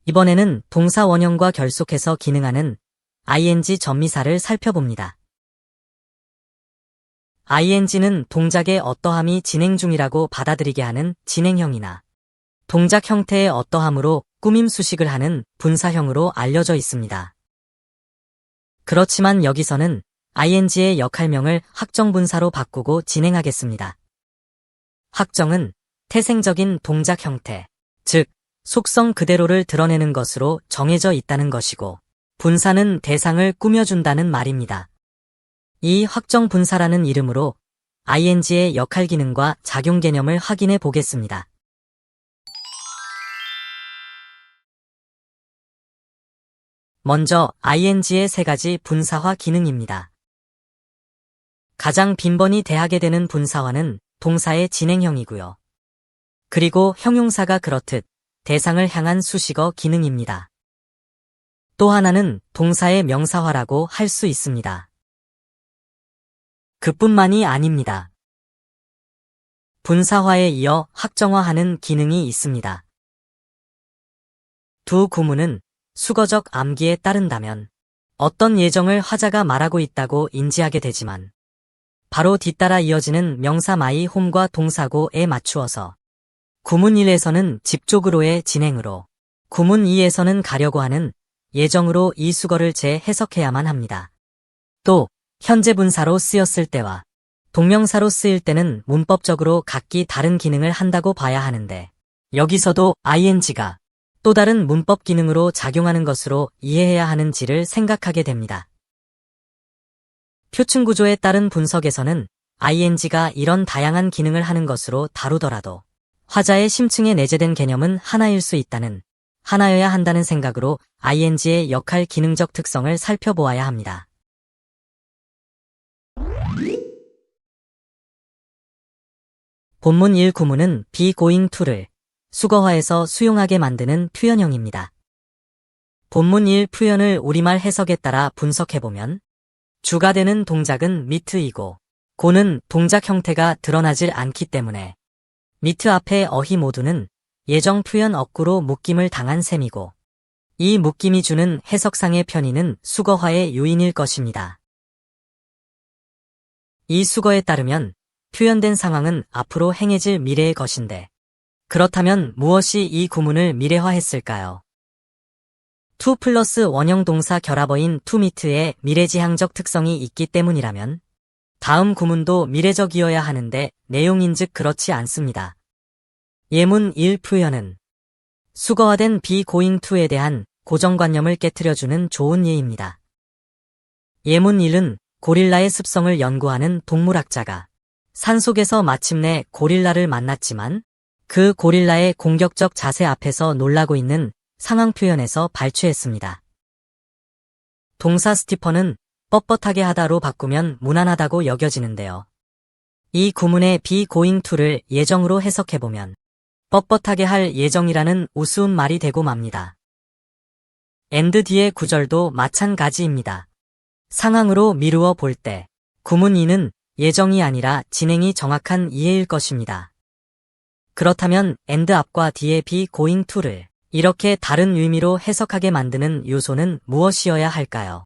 이번에는 동사 원형과 결속해서 기능하는 ing 전미사를 살펴봅니다. ing는 동작의 어떠함이 진행 중이라고 받아들이게 하는 진행형이나 동작 형태의 어떠함으로 꾸밈 수식을 하는 분사형으로 알려져 있습니다. 그렇지만 여기서는 ing의 역할명을 학정분사로 바꾸고 진행하겠습니다. 학정은 태생적인 동작 형태, 즉 속성 그대로를 드러내는 것으로 정해져 있다는 것이고, 분사는 대상을 꾸며준다는 말입니다. 이 확정분사라는 이름으로 ing의 역할 기능과 작용 개념을 확인해 보겠습니다. 먼저 ing의 세 가지 분사화 기능입니다. 가장 빈번히 대하게 되는 분사화는 동사의 진행형이고요. 그리고 형용사가 그렇듯 대상을 향한 수식어 기능입니다. 또 하나는 동사의 명사화라고 할 수 있습니다. 그뿐만이 아닙니다. 분사화에 이어 학정화하는 기능이 있습니다. 두 구문은 수거적 암기에 따른다면 어떤 예정을 화자가 말하고 있다고 인지하게 되지만 바로 뒤따라 이어지는 명사 my home과 동사고에 맞추어서 구문 1에서는 집쪽으로의 진행으로, 구문 2에서는 가려고 하는 예정으로 이 수거를 재해석해야만 합니다. 또 현재 분사로 쓰였을 때와 동명사로 쓰일 때는 문법적으로 각기 다른 기능을 한다고 봐야 하는데, 여기서도 ing가 또 다른 문법 기능으로 작용하는 것으로 이해해야 하는지를 생각하게 됩니다. 표층 구조에 따른 분석에서는 ing가 이런 다양한 기능을 하는 것으로 다루더라도 화자의 심층에 내재된 개념은 하나일 수 있다는, 하나여야 한다는 생각으로 ing의 역할 기능적 특성을 살펴보아야 합니다. 본문 1 구문은 be going to를 수거화해서 수용하게 만드는 표현형입니다. 본문 1 표현을 우리말 해석에 따라 분석해보면 주가 되는 동작은 meet이고 go는 동작 형태가 드러나질 않기 때문에 meet 앞에 어휘 모두는 예정 표현 억구로 묶임을 당한 셈이고, 이 묶임이 주는 해석상의 편의는 수거화의 요인일 것입니다. 이 수거에 따르면 표현된 상황은 앞으로 행해질 미래의 것인데, 그렇다면 무엇이 이 구문을 미래화했을까요? to 플러스 원형 동사 결합어인 to meet에 미래지향적 특성이 있기 때문이라면 다음 구문도 미래적이어야 하는데 내용인즉 그렇지 않습니다. 예문 1 표현은 수거화된 be going to에 대한 고정관념을 깨트려주는 좋은 예입니다. 예문 1은 고릴라의 습성을 연구하는 동물학자가 산속에서 마침내 고릴라를 만났지만 그 고릴라의 공격적 자세 앞에서 놀라고 있는 상황 표현에서 발췌했습니다. 동사 스티퍼는 뻣뻣하게 하다로 바꾸면 무난하다고 여겨지는데요. 이 구문의 be going to를 예정으로 해석해보면 뻣뻣하게 할 예정이라는 우스운 말이 되고 맙니다. and 뒤의 구절도 마찬가지입니다. 상황으로 미루어 볼 때 구문 2는 예정이 아니라 진행이 정확한 이해일 것입니다. 그렇다면 and 앞과 뒤에 be going to를 이렇게 다른 의미로 해석하게 만드는 요소는 무엇이어야 할까요?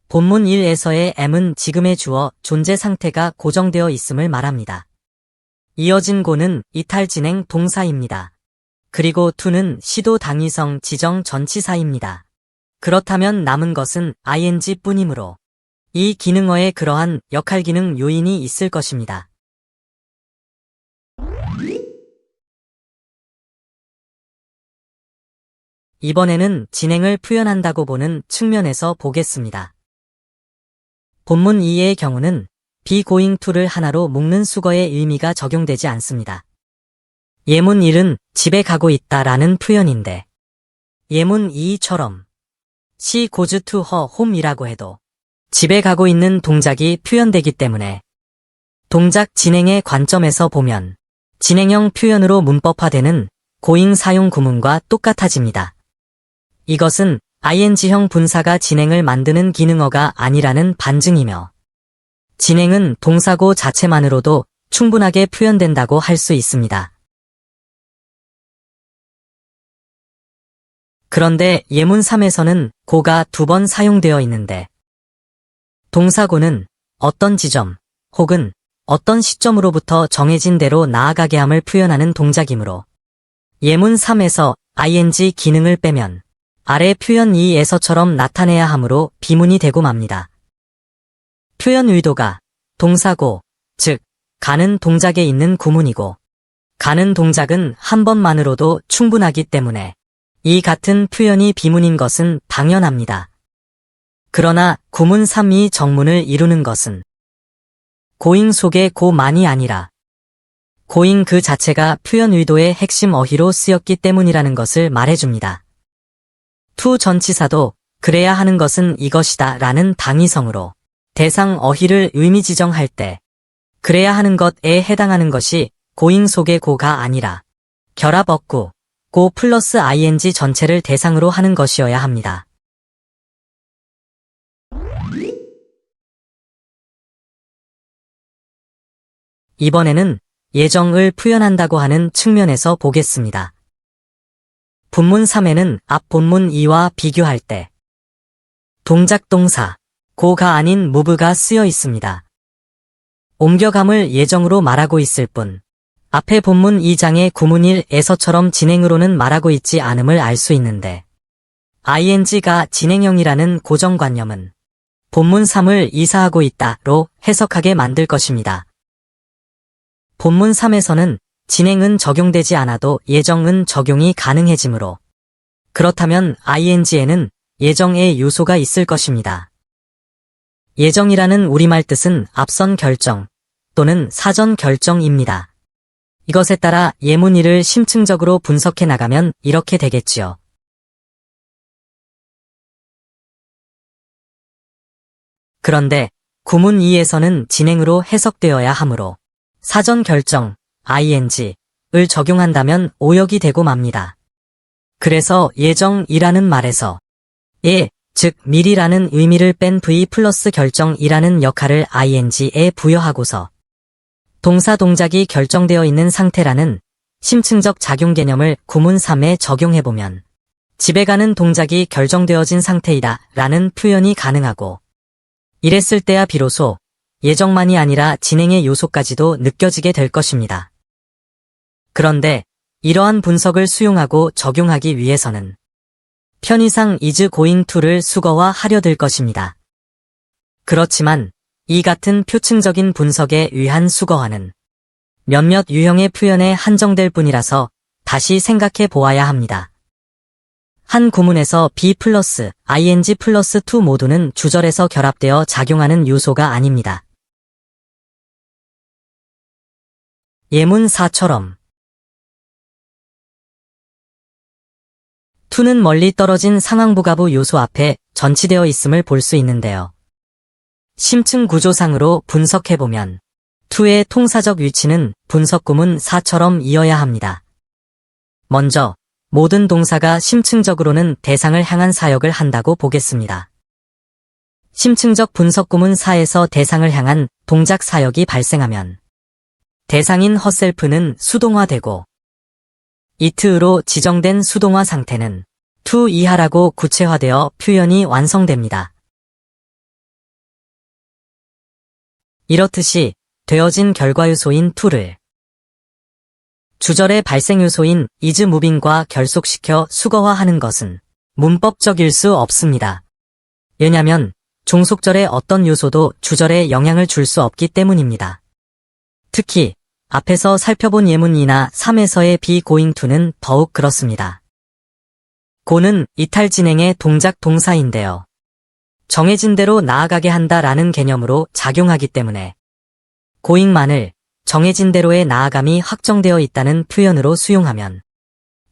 본문 1에서의 am은 지금의 주어 존재 상태가 고정되어 있음을 말합니다. 이어진 go는 이탈 진행 동사입니다. 그리고 to는 시도 당위성 지정 전치사입니다. 그렇다면 남은 것은 ing 뿐이므로 이 기능어에 그러한 역할 기능 요인이 있을 것입니다. 이번에는 진행을 표현한다고 보는 측면에서 보겠습니다. 본문 2의 경우는 be going to를 하나로 묶는 수거의 의미가 적용되지 않습니다. 예문 1은 집에 가고 있다 라는 표현인데, 예문 2처럼 she goes to her home이라고 해도 집에 가고 있는 동작이 표현되기 때문에 동작 진행의 관점에서 보면 진행형 표현으로 문법화되는 going 사용 구문과 똑같아집니다. 이것은 ing형 분사가 진행을 만드는 기능어가 아니라는 반증이며, 진행은 동사고 자체만으로도 충분하게 표현된다고 할 수 있습니다. 그런데 예문 3에서는 고가 2번 사용되어 있는데 동사고는 어떤 지점 혹은 어떤 시점으로부터 정해진 대로 나아가게 함을 표현하는 동작이므로 예문 3에서 ing 기능을 빼면 아래 표현 2에서처럼 나타내야 하므로 비문이 되고 맙니다. 표현 의도가 동사고, 즉 가는 동작에 있는 구문이고 가는 동작은 한 번만으로도 충분하기 때문에 이 같은 표현이 비문인 것은 당연합니다. 그러나 구문 3이 정문을 이루는 것은 고잉 속의 고만이 아니라 고잉 그 자체가 표현 의도의 핵심 어휘로 쓰였기 때문이라는 것을 말해줍니다. 투 전치사도 그래야 하는 것은 이것이다 라는 당위성으로 대상 어휘를 의미 지정할 때 그래야 하는 것에 해당하는 것이 고잉 속의 고가 아니라 결합 어구, 고 플러스 ing 전체를 대상으로 하는 것이어야 합니다. 이번에는 예정을 표현한다고 하는 측면에서 보겠습니다. 본문 3에는 앞 본문 2와 비교할 때 동작 동사, 고가 아닌 move가 쓰여 있습니다. 옮겨감을 예정으로 말하고 있을 뿐 앞에 본문 2장의 구문 1에서처럼 진행으로는 말하고 있지 않음을 알 수 있는데 ing가 진행형이라는 고정관념은 본문 3을 이사하고 있다로 해석하게 만들 것입니다. 본문 3에서는 진행은 적용되지 않아도 예정은 적용이 가능해지므로 그렇다면 ing에는 예정의 요소가 있을 것입니다. 예정이라는 우리말 뜻은 앞선 결정 또는 사전 결정입니다. 이것에 따라 예문 1을 심층적으로 분석해 나가면 이렇게 되겠지요. 그런데 구문 2에서는 진행으로 해석되어야 하므로 사전 결정, ing을 적용한다면 오역이 되고 맙니다. 그래서 예정이라는 말에서 즉 미리라는 의미를 뺀 v 플러스 결정이라는 역할을 ing에 부여하고서 동사 동작이 결정되어 있는 상태라는 심층적 작용 개념을 구문 3에 적용해보면 집에 가는 동작이 결정되어진 상태이다 라는 표현이 가능하고 이랬을 때야 비로소 예정만이 아니라 진행의 요소까지도 느껴지게 될 것입니다. 그런데 이러한 분석을 수용하고 적용하기 위해서는 편의상 is going to를 수거화하려 들 것입니다. 그렇지만 이 같은 표층적인 분석에 의한 수거화는 몇몇 유형의 표현에 한정될 뿐이라서 다시 생각해 보아야 합니다. 한 구문에서 be 플러스 ing 플러스 to 모두는 주절에서 결합되어 작용하는 요소가 아닙니다. 예문 4처럼 to는 멀리 떨어진 상황부가부 요소 앞에 전치되어 있음을 볼 수 있는데요. 심층 구조상으로 분석해보면 to의 통사적 위치는 분석구문 4처럼 이어야 합니다. 먼저 모든 동사가 심층적으로는 대상을 향한 사역을 한다고 보겠습니다. 심층적 분석구문 4에서 대상을 향한 동작 사역이 발생하면 대상인 herself는 수동화되고 it으로 지정된 수동화 상태는 to 이하라고 구체화되어 표현이 완성됩니다. 이렇듯이 되어진 결과 요소인 to를 주절의 발생 요소인 is moving과 결속시켜 수거화하는 것은 문법적일 수 없습니다. 왜냐하면 종속절의 어떤 요소도 주절에 영향을 줄 수 없기 때문입니다. 특히 앞에서 살펴본 예문 2나 3에서의 be going to는 더욱 그렇습니다. go는 이탈 진행의 동작 동사인데요. 정해진 대로 나아가게 한다라는 개념으로 작용하기 때문에 going만을 정해진 대로의 나아감이 확정되어 있다는 표현으로 수용하면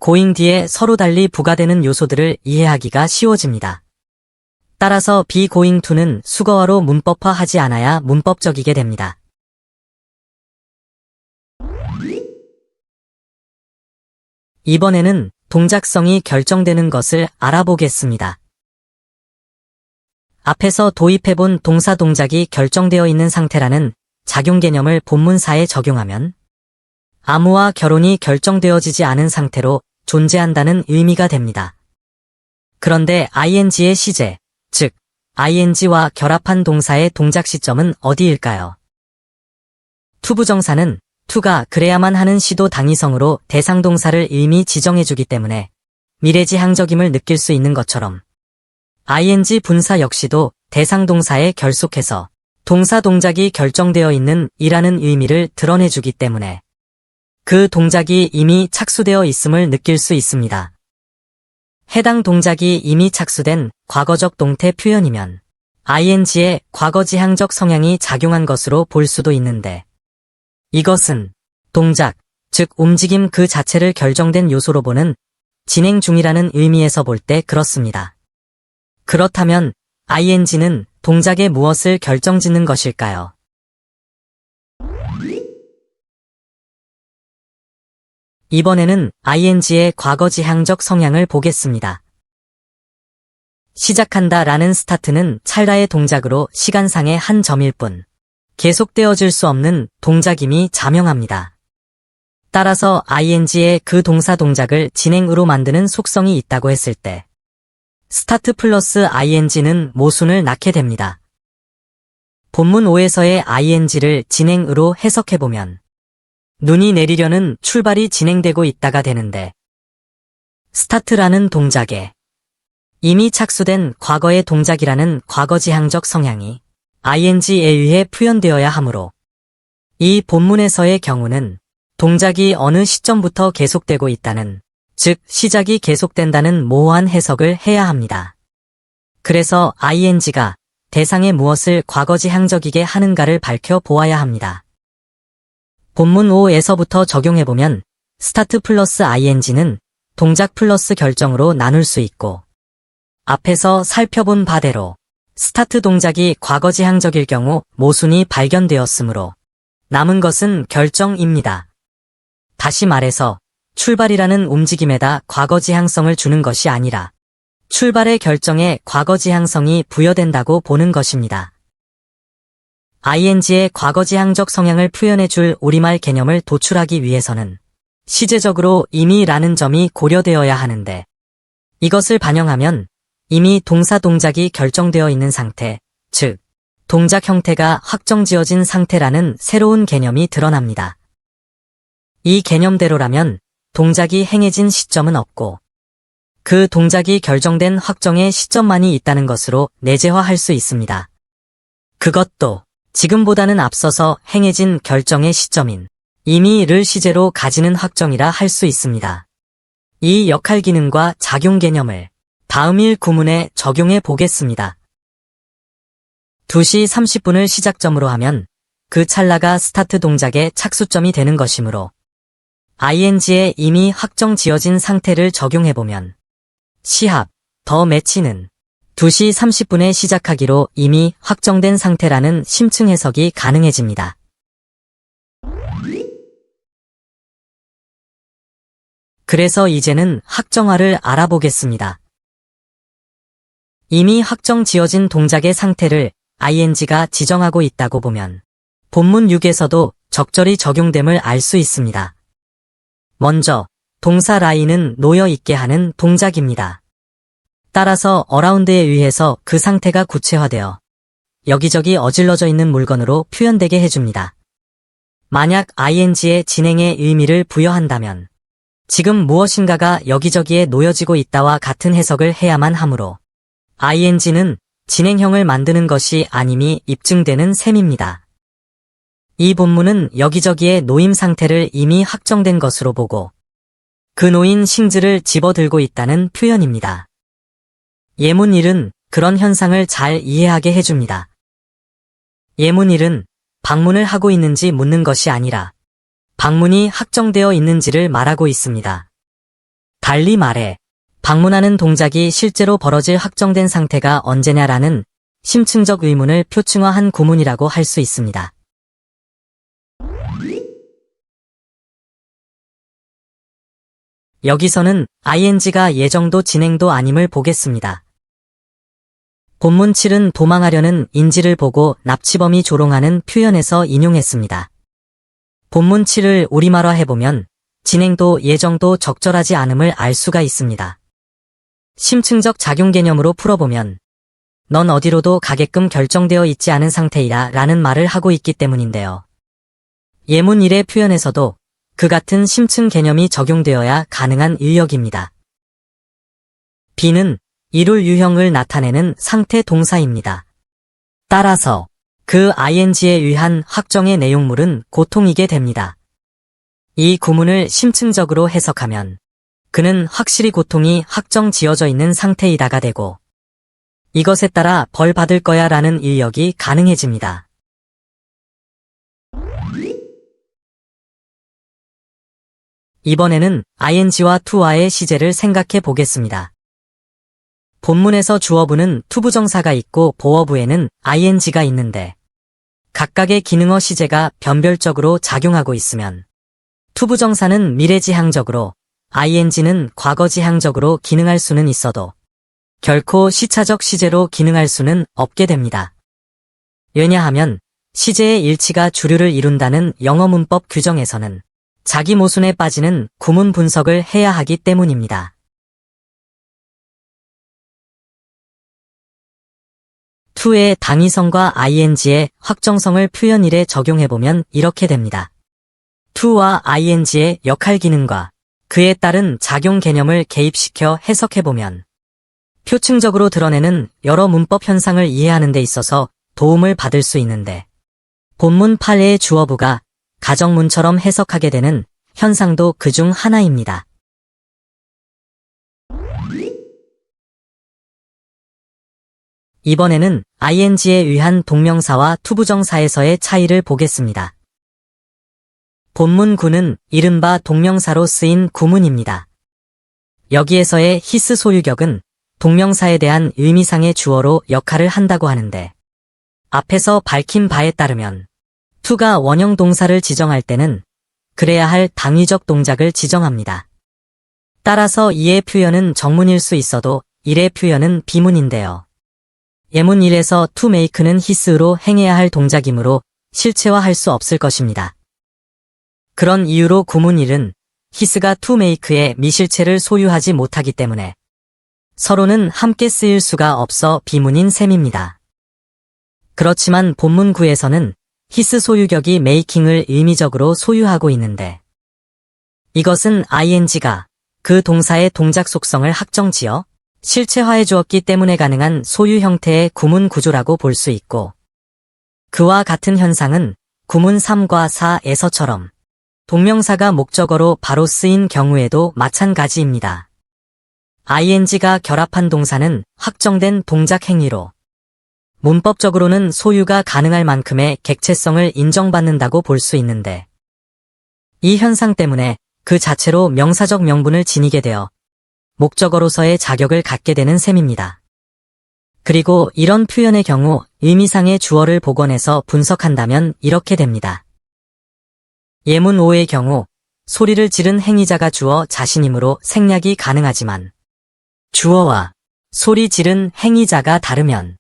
going 뒤에 서로 달리 부과되는 요소들을 이해하기가 쉬워집니다. 따라서 be going to는 수거화로 문법화하지 않아야 문법적이게 됩니다. 이번에는 동작성이 결정되는 것을 알아보겠습니다. 앞에서 도입해본 동사 동작이 결정되어 있는 상태라는 작용 개념을 본문 4에 적용하면 아무와 결혼이 결정되어지지 않은 상태로 존재한다는 의미가 됩니다. 그런데 ing의 시제, 즉 ing와 결합한 동사의 동작 시점은 어디일까요? 투부정사는 to가 그래야만 하는 시도 당위성으로 대상 동사를 이미 지정해주기 때문에 미래지향적임을 느낄 수 있는 것처럼 ing 분사 역시도 대상 동사에 결속해서 동사 동작이 결정되어 있는 이라는 의미를 드러내주기 때문에 그 동작이 이미 착수되어 있음을 느낄 수 있습니다. 해당 동작이 이미 착수된 과거적 동태 표현이면 ing의 과거지향적 성향이 작용한 것으로 볼 수도 있는데 이것은 동작, 즉 움직임 그 자체를 결정된 요소로 보는 진행 중이라는 의미에서 볼 때 그렇습니다. 그렇다면 ing는 동작의 무엇을 결정짓는 것일까요? 이번에는 ing의 과거지향적 성향을 보겠습니다. 시작한다 라는 스타트는 찰나의 동작으로 시간상의 한 점일 뿐 계속되어질 수 없는 동작임이 자명합니다. 따라서 ing의 그 동사 동작을 진행으로 만드는 속성이 있다고 했을 때 스타트 플러스 ing는 모순을 낳게 됩니다. 본문 5에서의 ing를 진행으로 해석해보면 눈이 내리려는 출발이 진행되고 있다가 되는데 스타트라는 동작에 이미 착수된 과거의 동작이라는 과거지향적 성향이 ing에 의해 표현되어야 하므로 이 본문에서의 경우는 동작이 어느 시점부터 계속되고 있다는, 즉 시작이 계속된다는 모호한 해석을 해야 합니다. 그래서 ing가 대상에 무엇을 과거지향적이게 하는가를 밝혀보아야 합니다. 본문 5에서부터 적용해보면 스타트 플러스 ing는 동작 플러스 결정으로 나눌 수 있고 앞에서 살펴본 바대로 스타트 동작이 과거지향적일 경우 모순이 발견되었으므로 남은 것은 결정입니다. 다시 말해서 출발이라는 움직임에다 과거지향성을 주는 것이 아니라 출발의 결정에 과거지향성이 부여된다고 보는 것입니다. ing의 과거지향적 성향을 표현해줄 우리말 개념을 도출하기 위해서는 시제적으로 이미 라는 점이 고려되어야 하는데 이것을 반영하면 이미 동사 동작이 결정되어 있는 상태, 즉 동작 형태가 확정지어진 상태라는 새로운 개념이 드러납니다. 이 개념대로라면 동작이 행해진 시점은 없고 그 동작이 결정된 확정의 시점만이 있다는 것으로 내재화할 수 있습니다. 그것도 지금보다는 앞서서 행해진 결정의 시점인 이미를 시제로 가지는 확정이라 할 수 있습니다. 이 역할 기능과 작용 개념을 다음 일 구문에 적용해 보겠습니다. 2시 30분을 시작점으로 하면 그 찰나가 스타트 동작의 착수점이 되는 것이므로 ing에 이미 확정 지어진 상태를 적용해보면 시합, 더 매치는 2시 30분에 시작하기로 이미 확정된 상태라는 심층 해석이 가능해집니다. 그래서 이제는 확정화를 알아보겠습니다. 이미 확정 지어진 동작의 상태를 ing가 지정하고 있다고 보면 본문 6에서도 적절히 적용됨을 알 수 있습니다. 먼저 동사 라인은 놓여 있게 하는 동작입니다. 따라서 어라운드에 의해서 그 상태가 구체화되어 여기저기 어질러져 있는 물건으로 표현되게 해줍니다. 만약 ing의 진행에 의미를 부여한다면 지금 무엇인가가 여기저기에 놓여지고 있다와 같은 해석을 해야만 하므로 ing는 진행형을 만드는 것이 아님이 입증되는 셈입니다. 이 본문은 여기저기에 놓임 상태를 이미 확정된 것으로 보고 그 놓인 싱즈를 집어들고 있다는 표현입니다. 예문 1은 그런 현상을 잘 이해하게 해줍니다. 예문 1은 방문을 하고 있는지 묻는 것이 아니라 방문이 확정되어 있는지를 말하고 있습니다. 달리 말해 방문하는 동작이 실제로 벌어질 확정된 상태가 언제냐라는 심층적 의문을 표층화한 구문이라고 할 수 있습니다. 여기서는 ing가 예정도 진행도 아님을 보겠습니다. 본문 7은 도망하려는 인지를 보고 납치범이 조롱하는 표현에서 인용했습니다. 본문 7을 우리말화 해보면 진행도 예정도 적절하지 않음을 알 수가 있습니다. 심층적 작용 개념으로 풀어보면 넌 어디로도 가게끔 결정되어 있지 않은 상태이다 라는 말을 하고 있기 때문인데요. 예문 1의 표현에서도 그 같은 심층 개념이 적용되어야 가능한 인력입니다. be는 이룰 유형을 나타내는 상태 동사입니다. 따라서 그 ing에 의한 확정의 내용물은 고통이게 됩니다. 이 구문을 심층적으로 해석하면 그는 확실히 고통이 확정 지어져 있는 상태이다가 되고 이것에 따라 벌 받을 거야 라는 인력이 가능해집니다. 이번에는 ing와 to와의 시제를 생각해 보겠습니다. 본문에서 주어부는 투부정사가 있고 보어부에는 ing가 있는데 각각의 기능어 시제가 변별적으로 작용하고 있으면 투부정사는 미래지향적으로 ing는 과거지향적으로 기능할 수는 있어도 결코 시차적 시제로 기능할 수는 없게 됩니다. 왜냐하면 시제의 일치가 주류를 이룬다는 영어 문법 규정에서는 자기 모순에 빠지는 구문 분석을 해야 하기 때문입니다. to의 당위성과 ing의 확정성을 표현 1에 적용해보면 이렇게 됩니다. to와 ing의 역할 기능과 그에 따른 작용 개념을 개입시켜 해석해보면 표층적으로 드러내는 여러 문법 현상을 이해하는 데 있어서 도움을 받을 수 있는데 본문 8의 주어부가 가정문처럼 해석하게 되는 현상도 그중 하나입니다. 이번에는 ing에 의한 동명사와 투부정사에서의 차이를 보겠습니다. 본문 9는 이른바 동명사로 쓰인 구문입니다. 여기에서의 히스 소유격은 동명사에 대한 의미상의 주어로 역할을 한다고 하는데 앞에서 밝힌 바에 따르면 to가 원형 동사를 지정할 때는 그래야 할 당위적 동작을 지정합니다. 따라서 2의 표현은 정문일 수 있어도 1의 표현은 비문인데요. 예문 1에서 to make는 his로 행해야 할 동작이므로 실체화할 수 없을 것입니다. 그런 이유로 구문 1은 his가 to make의 미실체를 소유하지 못하기 때문에 서로는 함께 쓰일 수가 없어 비문인 셈입니다. 그렇지만 본문 9에서는 히스 소유격이 making을 의미적으로 소유하고 있는데 이것은 ing가 그 동사의 동작 속성을 확정지어 실체화해 주었기 때문에 가능한 소유 형태의 구문 구조라고 볼 수 있고 그와 같은 현상은 구문 3과 4에서처럼 동명사가 목적어로 바로 쓰인 경우에도 마찬가지입니다. ing가 결합한 동사는 확정된 동작 행위로 문법적으로는 소유가 가능할 만큼의 객체성을 인정받는다고 볼 수 있는데 이 현상 때문에 그 자체로 명사적 명분을 지니게 되어 목적어로서의 자격을 갖게 되는 셈입니다. 그리고 이런 표현의 경우 의미상의 주어를 복원해서 분석한다면 이렇게 됩니다. 예문 5의 경우 소리를 지른 행위자가 주어 자신이므로 생략이 가능하지만 주어와 소리 지른 행위자가 다르면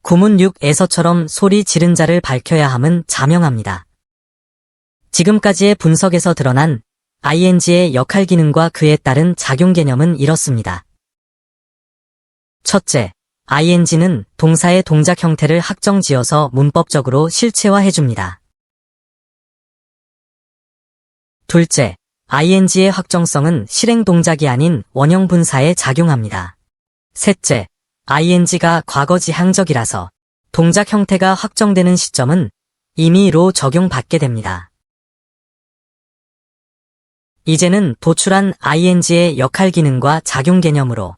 구문 6에서처럼 소리 지른 자를 밝혀야 함은 자명합니다. 지금까지의 분석에서 드러난 ing의 역할 기능과 그에 따른 작용 개념은 이렇습니다. 첫째, ing는 동사의 동작 형태를 확정지어서 문법적으로 실체화해줍니다. 둘째, ing의 확정성은 실행 동작이 아닌 원형 분사에 작용합니다. 셋째, ing가 과거지향적이라서 동작 형태가 확정되는 시점은 이미 로 적용받게 됩니다. 이제는 도출한 ing의 역할 기능과 작용 개념으로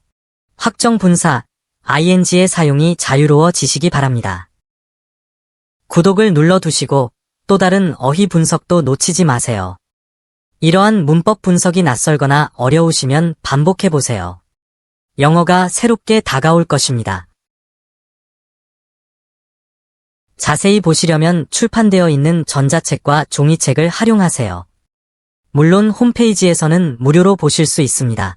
확정 분사 ing의 사용이 자유로워지시기 바랍니다. 구독을 눌러두시고 또 다른 어휘 분석도 놓치지 마세요. 이러한 문법 분석이 낯설거나 어려우시면 반복해보세요. 영어가 새롭게 다가올 것입니다. 자세히 보시려면 출판되어 있는 전자책과 종이책을 활용하세요. 물론 홈페이지에서는 무료로 보실 수 있습니다.